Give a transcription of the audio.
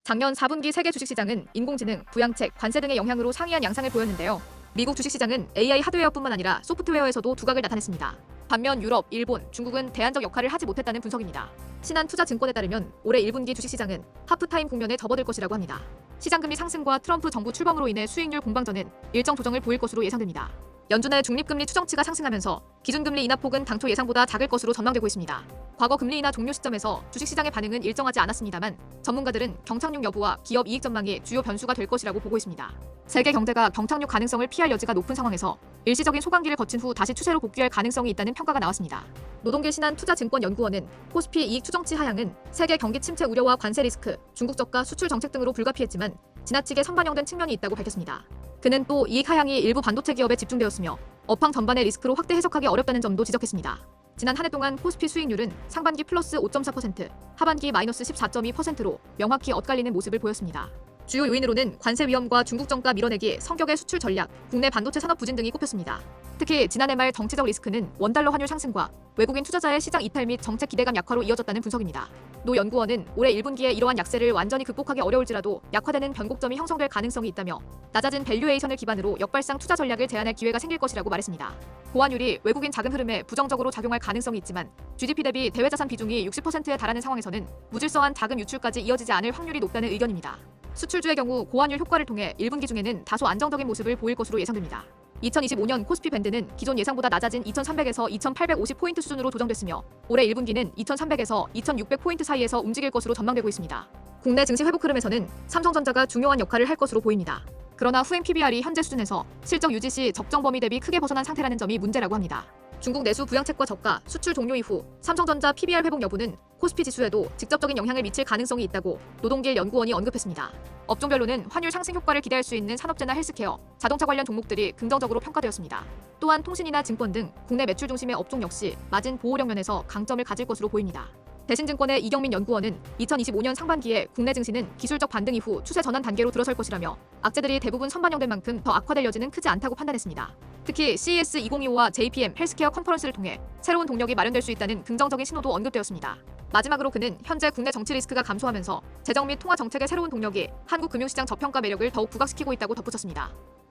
작년 4분기 세계 주식시장은 인공지능, 부양책, 관세 등의 영향으로 상이한 양상을 보였는데요. 미국 주식시장은 AI 하드웨어뿐만 아니라 소프트웨어에서도 두각을 나타냈습니다. 반면 유럽, 일본, 중국은 대안적 역할을 하지 못했다는 분석입니다. 신한투자증권에 따르면 올해 1분기 주식시장은 하프타임 국면에 접어들 것이라고 합니다. 시장금리 상승과 트럼프 정부 출범으로 인해 수익률 공방전은 일정 조정을 보일 것으로 예상됩니다. 연준의 중립금리 추정치가 상승하면서 기준금리 인하폭은 당초 예상보다 작을 것으로 전망되고 있습니다. 과거 금리 인하 종료 시점에서 주식시장의 반응은 일정하지 않았습니다만 경문가들은 경착륙 여부와 기업 이익 전망이 주요 변수가 될 것이라고 보고 있습니다. 세계 경제가 경착륙 가능성을 피할 여지가 높은 상황에서 일시적인 소강기를 거친 후 다시 추세로 복귀할 가능성이 있다는 평가가 나왔습니다. 노동길 신한투자증권연구원은 코스피 이익 추정치 하향은 세계 경기 침체 우려와 관세 리스크, 중국 저가 수출 정책 등으로 불가피했지만 지나치게 선반영된 측면이 있다고 밝혔습니다. 그는 또 이익 하향이 일부 반도체 기업에 집중되었으며 업황 전반의 리스크로 확대 해석하기 어렵다는 점도 지적했습니다. 지난 한 해 동안 코스피 수익률은 상반기 플러스 5.4%, 하반기 마이너스 14.2%로 명확히 엇갈리는 모습을 보였습니다. 주요 요인으로는 관세 위험과 중국 정가 밀어내기, 성격의 수출 전략, 국내 반도체 산업 부진 등이 꼽혔습니다. 특히 지난해 말 정치적 리스크는 원달러 환율 상승과 외국인 투자자의 시장 이탈 및 정책 기대감 약화로 이어졌다는 분석입니다. 노 연구원은 올해 1분기에 이러한 약세를 완전히 극복하기 어려울지라도 약화되는 변곡점이 형성될 가능성이 있다며 낮아진 밸류에이션을 기반으로 역발상 투자 전략을 제안할 기회가 생길 것이라고 말했습니다. 보완율이 외국인 자금 흐름에 부정적으로 작용할 가능성이 있지만 GDP 대비 대외자산 비중이 60%에 달하는 상황에서는 무질서한 자금 유출까지 이어지지 않을 확률이 높다는 의견입니다. 수출주의 경우 고환율 효과를 통해 1분기 중에는 다소 안정적인 모습을 보일 것으로 예상됩니다. 2025년 코스피 밴드는 기존 예상보다 낮아진 2300에서 2850포인트 수준으로 조정됐으며 올해 1분기는 2300에서 2600포인트 사이에서 움직일 것으로 전망되고 있습니다. 국내 증시 회복 흐름에서는 삼성전자가 중요한 역할을 할 것으로 보입니다. 그러나 후행 PBR이 현재 수준에서 실적 유지 시 적정 범위 대비 크게 벗어난 상태라는 점이 문제라고 합니다. 중국 내수 부양책과 저가, 수출 종료 이후 삼성전자 PBR 회복 여부는 코스피 지수에도 직접적인 영향을 미칠 가능성이 있다고 노동길 연구원이 언급했습니다. 업종별로는 환율 상승 효과를 기대할 수 있는 산업재나 헬스케어, 자동차 관련 종목들이 긍정적으로 평가되었습니다. 또한 통신이나 증권 등 국내 매출 중심의 업종 역시 마진 보호력 면에서 강점을 가질 것으로 보입니다. 대신증권의 이경민 연구원은 2025년 상반기에 국내 증시는 기술적 반등 이후 추세 전환 단계로 들어설 것이라며 악재들이 대부분 선반영된 만큼 더 악화될 여지는 크지 않다고 판단했습니다. 특히 CES 2025와 JPM 헬스케어 컨퍼런스를 통해 새로운 동력이 마련될 수 있다는 긍정적인 신호도 언급되었습니다. 마지막으로 그는 현재 국내 정치 리스크가 감소하면서 재정 및 통화 정책의 새로운 동력이 한국 금융시장 저평가 매력을 더욱 부각시키고 있다고 덧붙였습니다.